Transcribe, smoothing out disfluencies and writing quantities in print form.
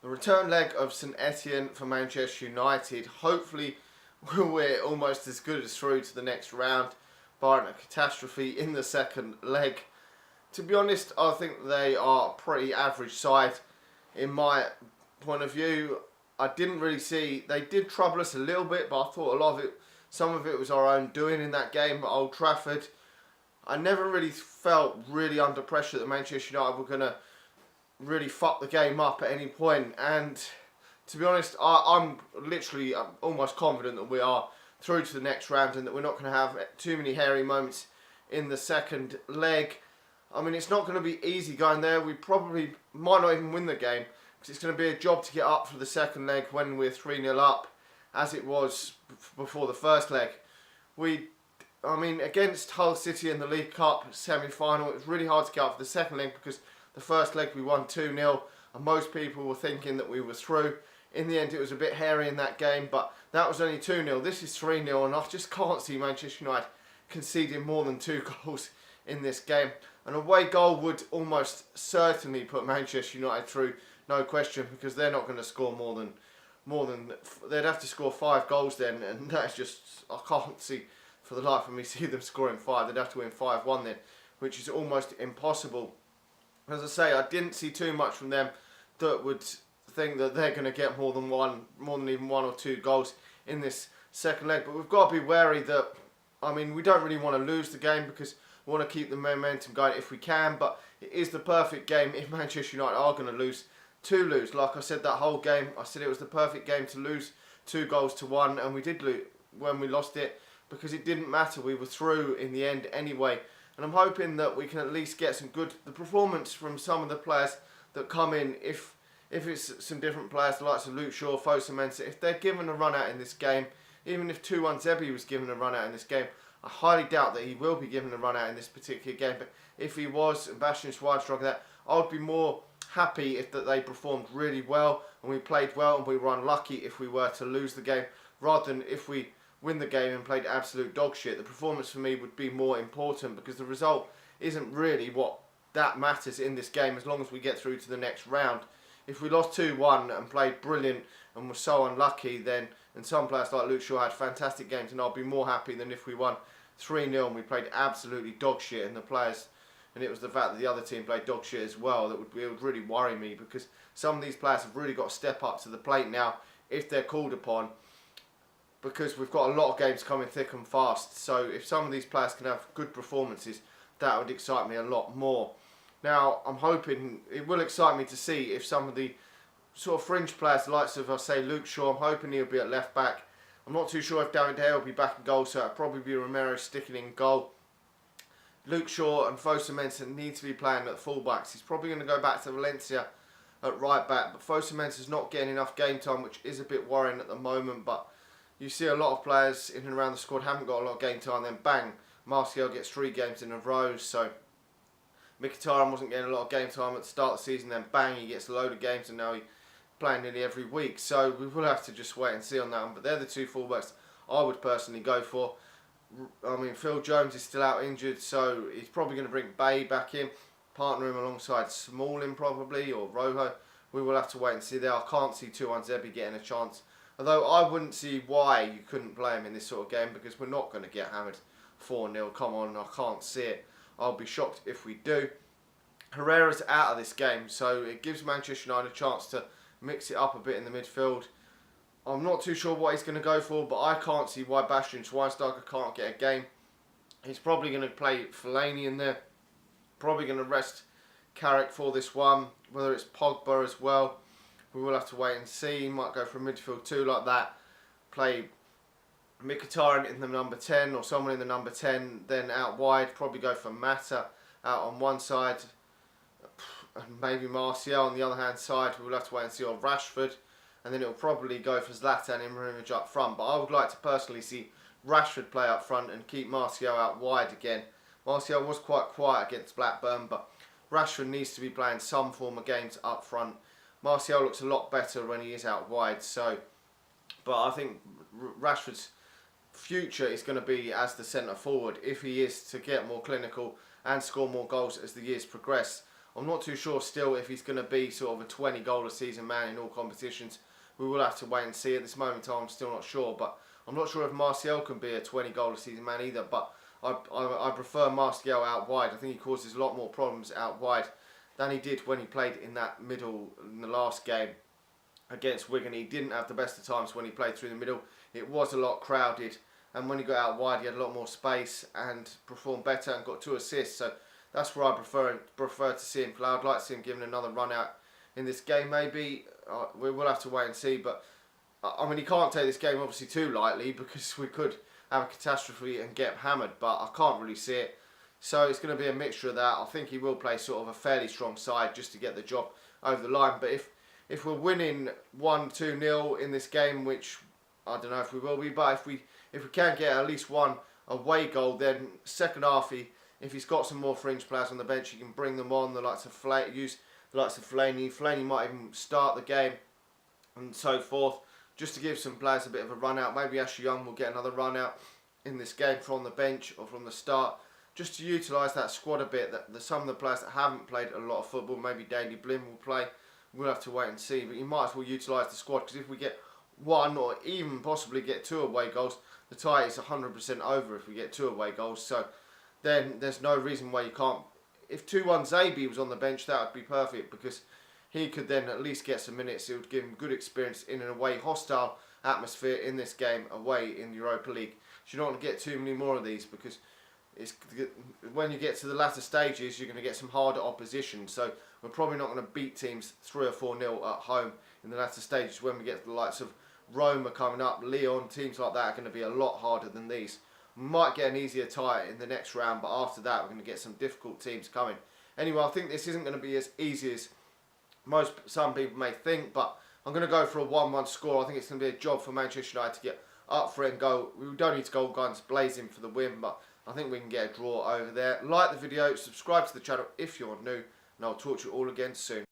The return leg of St Etienne for Manchester United. Hopefully we're almost as good as through to the next round, barring a catastrophe in the second leg. To be honest, I think they are a pretty average side in my point of view. I didn't really see, they did trouble us a little bit, but I thought some of it was our own doing in that game at Old Trafford. I never really felt really under pressure that Manchester United were going to really fuck the game up at any point, and to be honest, I'm almost confident that we are through to the next round and that we're not going to have too many hairy moments in the second leg. I mean, it's not going to be easy going there. We probably might not even win the game because it's going to be a job to get up for the second leg when we're 3-0 up, as it was before the first leg. Against Hull City in the League Cup semi-final, it was really hard to get up for the second leg because the first leg we won 2-0 and most people were thinking that we were through. In the end it was a bit hairy in that game, but that was only 2-0. This is 3-0 and I just can't see Manchester United conceding more than 2 goals in this game. An away goal would almost certainly put Manchester United through, no question, because they're not going to score more than they'd have to score 5 goals then, and that's just, I can't see for the life of me see them scoring 5. They'd have to win 5-1 then, which is almost impossible. As I say, I didn't see too much from them that would think that they're going to get more than even 1 or 2 goals in this second leg. But we've got to be wary that, we don't really want to lose the game because we want to keep the momentum going if we can. But it is the perfect game if Manchester United are going to lose. Like I said that whole game, I said it was the perfect game to lose 2-1, and we did lose when we lost it because it didn't matter. We were through in the end anyway. And I'm hoping that we can at least get the performance from some of the players that come in. If it's some different players, the likes of Luke Shaw, Fosu-Mensah, if they're given a run out in this game, even if Tuanzebe was given a run out in this game, I highly doubt that he will be given a run out in this particular game. But if he was, and Bastian Schweinsteiger that, I would be more happy if that they performed really well and we played well and we were unlucky if we were to lose the game, rather than if we win the game and played absolute dog shit. The performance for me would be more important because the result isn't really what that matters in this game as long as we get through to the next round. If we lost 2-1 and played brilliant and were so unlucky then, and some players like Luke Shaw had fantastic games, and I'll be more happy than if we won 3-0 and we played absolutely dog shit and it was the fact that the other team played dog shit as well it would really worry me, because some of these players have really got to step up to the plate now if they're called upon, because we've got a lot of games coming thick and fast. So if some of these players can have good performances, that would excite me a lot more. Now, I'm hoping it will excite me to see if some of the sort of fringe players, the likes of, I say, Luke Shaw, I'm hoping he'll be at left back. I'm not too sure if David De Gea will be back in goal, so it'll probably be Romero sticking in goal. Luke Shaw and Fosu-Mensah need to be playing at full-backs. He's probably going to go back to Valencia at right back, but Fosu-Mensah's not getting enough game time, which is a bit worrying at the moment. But you see a lot of players in and around the squad haven't got a lot of game time, then bang, Martial gets 3 games in a row. So Mkhitaryan wasn't getting a lot of game time at the start of the season, then bang, he gets a load of games and now he's playing nearly every week. So we will have to just wait and see on that one. But they're the 2 fullbacks I would personally go for. Phil Jones is still out injured, so he's probably going to bring Bay back in, partner him alongside Smalling probably, or Rojo. We will have to wait and see there. I can't see Tuanzebe getting a chance. Although I wouldn't see why you couldn't play him in this sort of game, because we're not going to get hammered 4-0. Come on, I can't see it. I'll be shocked if we do. Herrera's out of this game, so it gives Manchester United a chance to mix it up a bit in the midfield. I'm not too sure what he's going to go for, but I can't see why Bastian Schweinsteiger can't get a game. He's probably going to play Fellaini in there. Probably going to rest Carrick for this one. Whether it's Pogba as well, we will have to wait and see. He might go for a midfield 2 like that. Play Mkhitaryan in the number 10 or someone in the number 10. Then out wide, probably go for Mata out on one side. And maybe Martial on the other hand side. We will have to wait and see, on Rashford. And then it'll probably go for Zlatan Ibrahimovic up front. But I would like to personally see Rashford play up front and keep Martial out wide again. Martial was quite quiet against Blackburn, but Rashford needs to be playing some form of games up front. Martial looks a lot better when he is out wide. But I think Rashford's future is going to be as the centre forward if he is to get more clinical and score more goals as the years progress. I'm not too sure still if he's going to be sort of a 20 goal a season man in all competitions. We will have to wait and see. At this moment in time, I'm still not sure, but I'm not sure if Martial can be a 20 goal a season man either, but I prefer Martial out wide. I think he causes a lot more problems out wide than he did when he played in that middle in the last game against Wigan. He didn't have the best of times when he played through the middle. It was a lot crowded, and when he got out wide, he had a lot more space and performed better and got 2 assists. So that's where I prefer to see him play. I'd like to see him given another run out in this game. Maybe we will have to wait and see. But I mean, he can't take this game obviously too lightly, because we could have a catastrophe and get hammered. But I can't really see it. So it's going to be a mixture of that. I think he will play sort of a fairly strong side just to get the job over the line. But if we're winning 1-2-0 in this game, which I don't know if we will be, but if we can get at least one away goal, then second half, if he's got some more fringe players on the bench, he can bring them on. The likes of use the likes of Fellaini. Fellaini might even start the game and so forth, just to give some players a bit of a run out. Maybe Ashley Young will get another run out in this game from the bench or from the start, just to utilise that squad a bit. That some of the players that haven't played a lot of football, maybe Daley Blind will play. We'll have to wait and see, but you might as well utilise the squad, because if we get 1 or even possibly get 2 away goals, the tie is 100% over if we get 2 away goals. So then there's no reason why you can't. If 2-1 Zabi was on the bench, that would be perfect, because he could then at least get some minutes. It would give him good experience in an away hostile atmosphere in this game away in the Europa League. So you don't want to get too many more of these, because when you get to the latter stages, you're going to get some harder opposition. So we're probably not going to beat teams 3 or 4-0 at home in the latter stages. When we get to the likes of Roma coming up, Lyon, teams like that are going to be a lot harder than these. We might get an easier tie in the next round, but after that we're going to get some difficult teams coming. Anyway, I think this isn't going to be as easy as some people may think, but I'm going to go for a 1-1 score. I think it's going to be a job for Manchester United to get up for it and go. We don't need to go guns blazing for the win, but I think we can get a draw over there. Like the video, subscribe to the channel if you're new, and I'll talk to you all again soon.